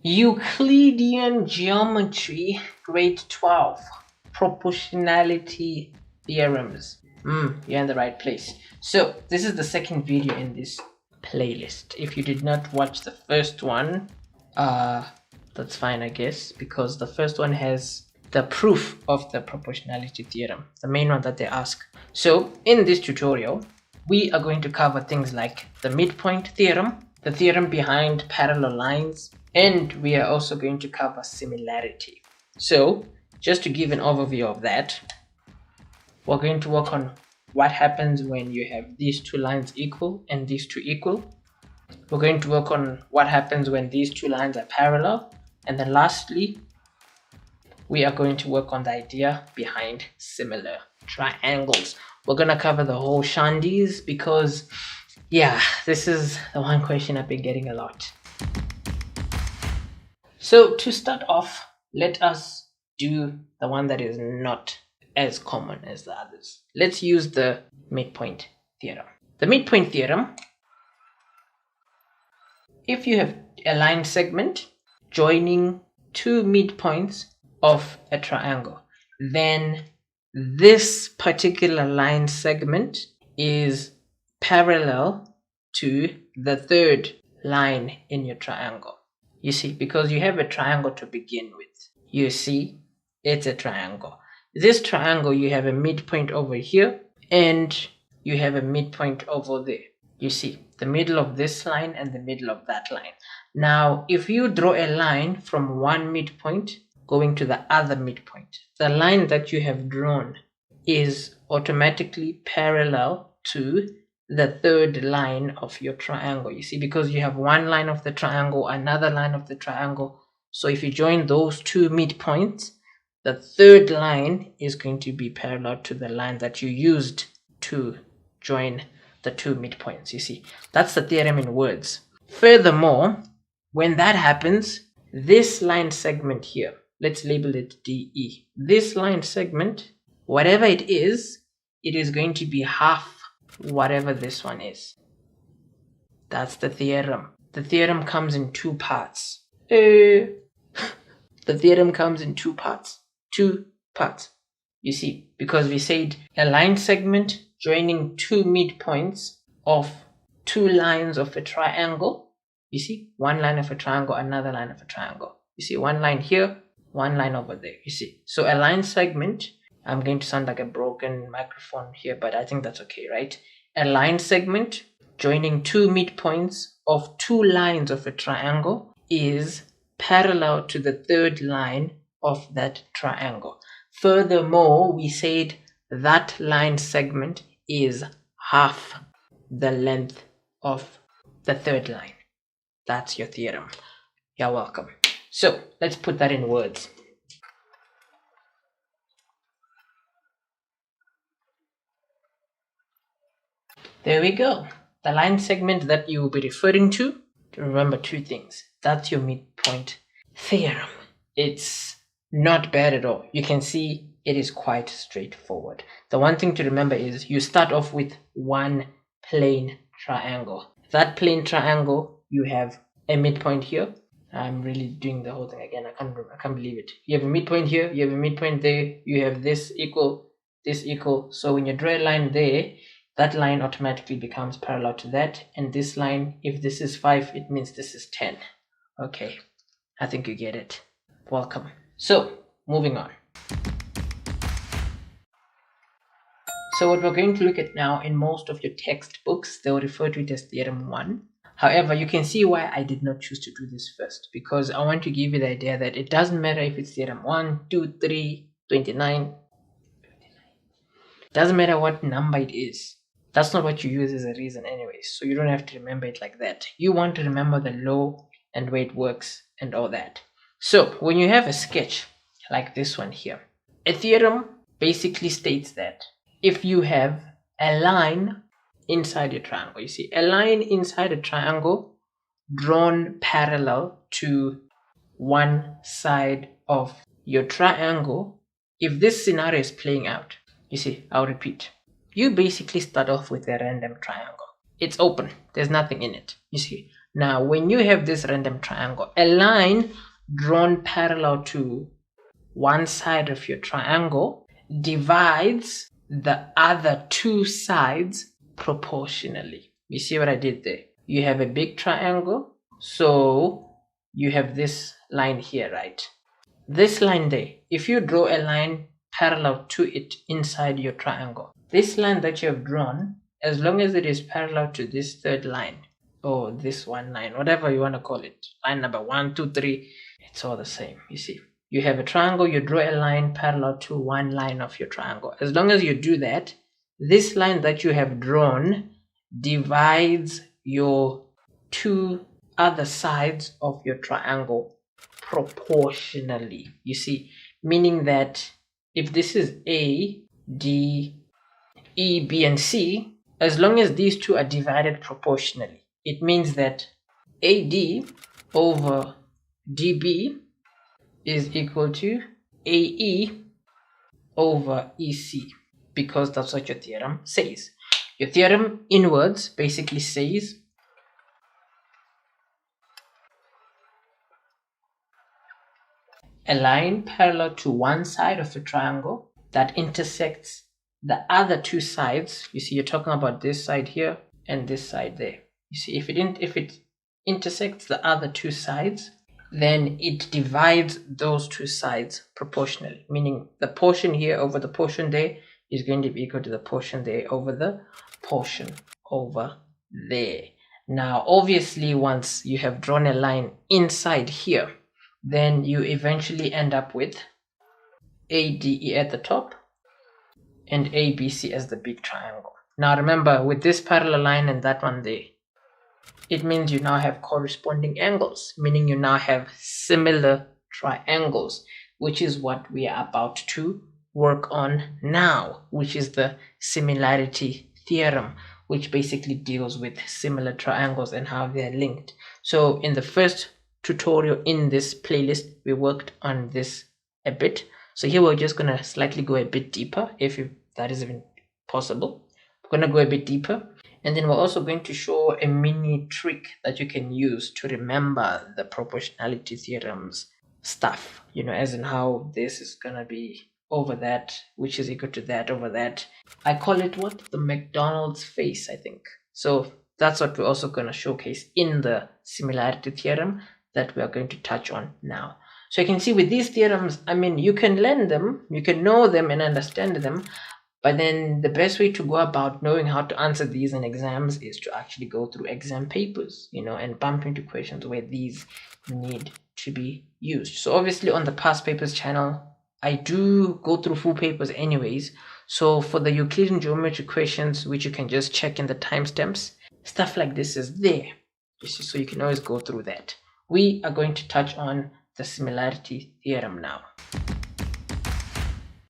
Euclidean Geometry, grade 12, Proportionality Theorems. You're in the right place. So this is the second video in this playlist. If you did not watch the first one, that's fine, I guess, because the first one has the proof of the proportionality theorem, the main one that they ask. So in this tutorial, we are going to cover things like the midpoint theorem, the theorem behind parallel lines, and we are also going to cover similarity. So just to give an overview of that, we're going to work on what happens when you have these two lines equal and these two equal. We're going to work on what happens when these two lines are parallel, and then lastly, we are going to work on the idea behind similar triangles. We're going to cover the whole shandies because, yeah, this is the one question I've been getting a lot. So to start off, let us do the one that is not as common as the others. Let's use the midpoint theorem. The midpoint theorem, if you have a line segment joining two midpoints of a triangle, then this particular line segment is parallel to the third line in your triangle. You see, because you have a triangle to begin with. You see, it's a triangle. This triangle, you have a midpoint over here and you have a midpoint over there. You see, the middle of this line and the middle of that line. Now, if you draw a line from one midpoint going to the other midpoint, the line that you have drawn is automatically parallel to the third line of your triangle. You see, because you have one line of the triangle, another line of the triangle. So if you join those two midpoints, the third line is going to be parallel to the line that you used to join the two midpoints. You see, that's the theorem in words. Furthermore, when that happens, this line segment here, let's label it DE. This line segment, whatever it is going to be half whatever this one is. That's the theorem. The theorem comes in two parts. The theorem comes in two parts. You see, because we said a line segment joining two midpoints of two lines of a triangle. You see, one line of a triangle, another line of a triangle. You see, one line here, one line over there. You see, so a line segment, I'm going to sound like a broken microphone here, but I think that's okay, right? A line segment joining two midpoints of two lines of a triangle is parallel to the third line of that triangle. Furthermore, we said that line segment is half the length of the third line. That's your theorem. You're welcome. So let's put that in words. There we go. The line segment that you will be referring to remember two things. That's your midpoint theorem. It's not bad at all. You can see it is quite straightforward. The one thing to remember is you start off with one plane triangle. That plane triangle, you have a midpoint here. I'm really doing the whole thing again. I can't believe it. You have a midpoint here, you have a midpoint there, you have this equal, this equal. So when you draw a line there, that line automatically becomes parallel to that. And this line, if this is 5, it means this is 10. Okay, I think you get it. Welcome. So, moving on. So what we're going to look at now, in most of your textbooks, they'll refer to it as Theorem 1. However, you can see why I did not choose to do this first, because I want to give you the idea that it doesn't matter if it's Theorem 1, 2, 3, 29. It doesn't matter what number it is. That's not what you use as a reason anyways, so you don't have to remember it like that. You want to remember the law and way it works and all that. So when you have a sketch like this one here, a theorem basically states that if you have a line inside your triangle, you see a line inside a triangle drawn parallel to one side of your triangle, if this scenario is playing out, you see, I'll repeat. You basically start off with a random triangle. It's open. There's nothing in it. You see, Now, when you have this random triangle, a line drawn parallel to one side of your triangle divides the other two sides proportionally. You see what I did there? You have a big triangle, so you have this line here, right? This line there, if you draw a line parallel to it inside your triangle, this line that you have drawn, as long as it is parallel to this third line, or this one line, whatever you want to call it, line number 1, 2, 3, it's all the same. You see, you have a triangle, you draw a line parallel to one line of your triangle. As long as you do that, this line that you have drawn divides your two other sides of your triangle proportionally. You see, meaning that if this is A, D, E, B, and C, as long as these two are divided proportionally, it means that AD over DB is equal to AE over EC, because that's what your theorem says. Your theorem in words basically says a line parallel to one side of a triangle that intersects the other two sides. You see, you're talking about this side here and this side there. You see, if it intersects the other two sides, then it divides those two sides proportionally, meaning the portion here over the portion there is going to be equal to the portion there over the portion over there. Now, obviously, once you have drawn a line inside here, then you eventually end up with ADE at the top and ABC as the big triangle. Now remember, with this parallel line and that one there, it means you now have corresponding angles, meaning you now have similar triangles, which is what we are about to work on now, which is the similarity theorem, which basically deals with similar triangles and how they're linked. So in the first tutorial in this playlist, we worked on this a bit. So here we're just going to slightly go a bit deeper, if that is even possible. We're going to go a bit deeper. And then we're also going to show a mini trick that you can use to remember the proportionality theorems stuff, you know, as in how this is going to be over that, which is equal to that over that. I call it what? The McDonald's face, I think. So that's what we're also going to showcase in the similarity theorem that we are going to touch on now. So you can see with these theorems, I mean, you can learn them, you can know them and understand them, but then the best way to go about knowing how to answer these in exams is to actually go through exam papers, you know, and bump into questions where these need to be used. So obviously on the past papers channel, I do go through full papers anyways. So for the Euclidean geometry questions, which you can just check in the timestamps, stuff like this is there. You see, so you can always go through that. We are going to touch on the similarity theorem now.